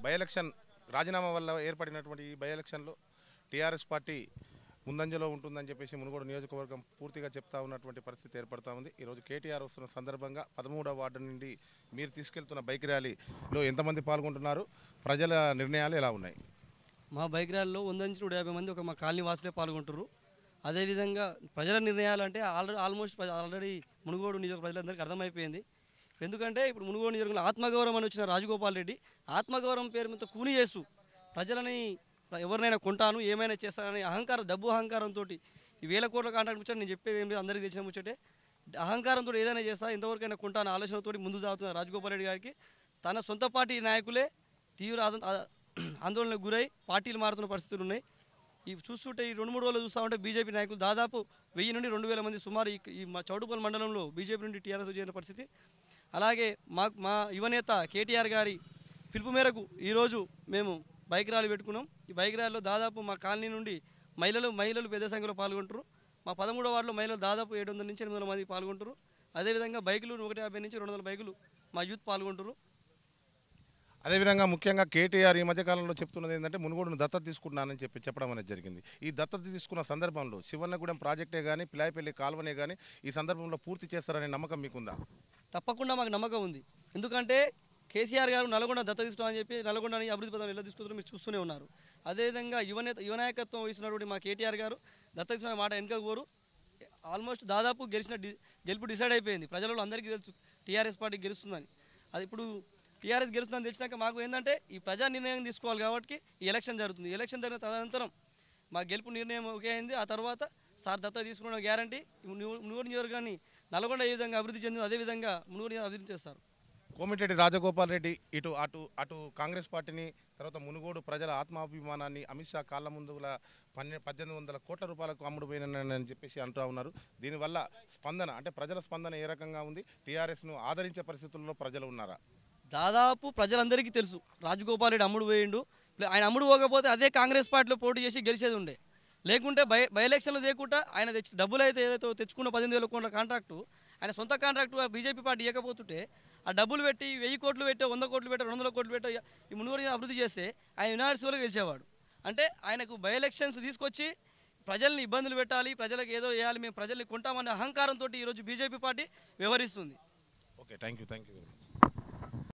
By election రాజీనామా వల్ల ఏర్పడినటువంటి ఈ బై ఎలక్షన్లో టీఆర్ఎస్ పార్టీ ముందంజలో ఉంటుందని చెప్పేసి మునుగోడు నియోజకవర్గం పూర్తిగా చెప్తా ఉన్నటువంటి పరిస్థితి ఏర్పడతా ఉంది. ఈరోజు కేటీఆర్ వస్తున్న సందర్భంగా 13వ వార్డు నుండి మీరు తీసుకెళ్తున్న బైక్ ర్యాలీలో ఎంతమంది పాల్గొంటున్నారు, ప్రజల నిర్ణయాలు ఎలా ఉన్నాయి? మా బైక్ ర్యాలీలో 100-150 మంది మా కాలనీ వాసులే పాల్గొంటారు. అదేవిధంగా ప్రజల నిర్ణయాలు అంటే ఆల్రెడీ మునుగోడు నియోజక ప్రజలందరికీ అర్థమైపోయింది. ఎందుకంటే ఇప్పుడు మునుగోడు నియోజకవర్గంలో ఆత్మగౌరవం అని వచ్చిన రాజగోపాల్ రెడ్డి ఆత్మగౌరవం పేరు మీద కూని చేస్తూ ప్రజలని ఎవరినైనా కొంటాను ఏమైనా చేస్తానని డబ్బు అహంకారంతో ఈ వేల కోట్ల కాంట్రాక్ట్ ముచ్చట నేను చెప్పేది ఏం లేదు, అందరికీ తెలిసిన ముచ్చటే. అహంకారంతో ఏదైనా చేస్తా ఎంతవరకైనా కొంటాను ఆలోచనతో ముందు సాగుతున్న రాజగోపాల్ రెడ్డి గారికి తన సొంత పార్టీ నాయకులే తీవ్ర ఆందోళనకు గురై పార్టీలు మారుతున్న పరిస్థితులు ఉన్నాయి. ఈ చూస్తుంటే ఈ 2-3 రోజులు చూస్తూ ఉంటే బీజేపీ నాయకులు దాదాపు 1000 నుండి 2000 మంది సుమారు ఈ మా చౌటుపల్లి మండలంలో బీజేపీ నుండి టీఆర్ఎస్ చేరిన పరిస్థితి. అలాగే మా యువనేత కేటీఆర్ గారి పిలుపు మేరకు ఈరోజు మేము బైక్ ర్యాలీ పెట్టుకున్నాం. ఈ బైక్ ర్యాలీలో దాదాపు మా కాలనీ నుండి మహిళలు పెద్ద సంఖ్యలో పాల్గొంటారు. మా 13వ వార్డులో మహిళలు దాదాపు 700 నుంచి 800 మంది పాల్గొంటారు. అదేవిధంగా బైకులు 150 నుంచి 200 బైకులు మా యూత్ పాల్గొంటారు. అదేవిధంగా ముఖ్యంగా కేటీఆర్ ఈ మధ్యకాలంలో చెప్తున్నది ఏంటంటే మునుగోడును దత్తత తీసుకుంటున్నానని చెప్పడం అనేది జరిగింది. ఈ దత్తత తీసుకున్న సందర్భంలో శివన్నగూడెం ప్రాజెక్టే కానీ పిలాయిపల్లి కాలువనే కానీ ఈ సందర్భంలో పూర్తి చేస్తారనే నమ్మకం మీకుందా? తప్పకుండా మాకు నమ్మకం ఉంది. ఎందుకంటే కేసీఆర్ గారు నల్గొండ దత్తత తీసుకున్నామని చెప్పి నల్గొండని అభివృద్ధి పథకం ఎలా తీసుకుంటారో మీరు చూస్తూనే ఉన్నారు. అదేవిధంగా యువనాయకత్వం వహిస్తున్నటువంటి మా కేటీఆర్ గారు దత్తత తీసుకున్న మాట వెనుకకు పోరు. ఆల్మోస్ట్ దాదాపు గెలుపు డిసైడ్ అయిపోయింది. ప్రజలలో అందరికీ తెలుసు టీఆర్ఎస్ పార్టీ గెలుస్తుందని. అది ఇప్పుడు టీఆర్ఎస్ గెలుస్తుందని తెలిసినాక మాకు ఏంటంటే ఈ ప్రజా నిర్ణయం తీసుకోవాలి కాబట్టి ఈ ఎలక్షన్ జరుగుతుంది. ఈ ఎలక్షన్ జరిగిన తదనంతరం మా గెలుపు నిర్ణయం ఒకే అయింది. ఆ తర్వాత సార్ దత్తత తీసుకున్న గ్యారంటీ మునుగోడు నియోజకవర్గాన్ని నల్గొండ ఏ విధంగా అభివృద్ధి చెందిందో అదేవిధంగా మునుగోడు అభివృద్ధి చేస్తారు. కోమటిరెడ్డి రాజగోపాల్ రెడ్డి అటు కాంగ్రెస్ పార్టీని తర్వాత మునుగోడు ప్రజల ఆత్మాభిమానాన్ని అమిత్ షా కాళ్ళ ముందుల 1800 కోట్ల రూపాయలకు అమ్ముడుపోయినని చెప్పేసి అంటూ ఉన్నారు. దీనివల్ల స్పందన అంటే ప్రజల స్పందన ఏ రకంగా ఉంది? టీఆర్ఎస్ను ఆదరించే పరిస్థితుల్లో ప్రజలు ఉన్నారా? దాదాపు ప్రజలందరికీ తెలుసు రాజగోపాల్ రెడ్డి అమ్ముడు పోయిండు. ఆయన అమ్ముడు పోకపోతే అదే కాంగ్రెస్ పార్టీలో పోటీ చేసి గెలిచేది ఉండే. లేకుంటే బై ఎలక్షన్లు లేకుండా ఆయన డబ్బులు అయితే ఏదైతే తెచ్చుకున్న 18,000 కోట్ల కాంట్రాక్టు ఆయన సొంత కాంట్రాక్టు బీజేపీ పార్టీ ఇవ్వకపోతుంటే ఆ డబ్బులు పెట్టి 1000 కోట్లు పెట్టో 100 కోట్లు పెట్టో 200 కోట్లు పెట్టో ఈ మునుగోడు అభివృద్ధి చేస్తే ఆయన యునైటెడ్ స్టేట్స్లో గెలిచేవాడు. అంటే ఆయనకు బై ఎలక్షన్స్ తీసుకొచ్చి ప్రజల్ని ఇబ్బందులు పెట్టాలి, ప్రజలకు ఏదో వేయాలి, మేము ప్రజల్ని కొంటామనే అహంకారంతో ఈరోజు బీజేపీ పార్టీ వ్యవహరిస్తుంది. Okay, thank you very much.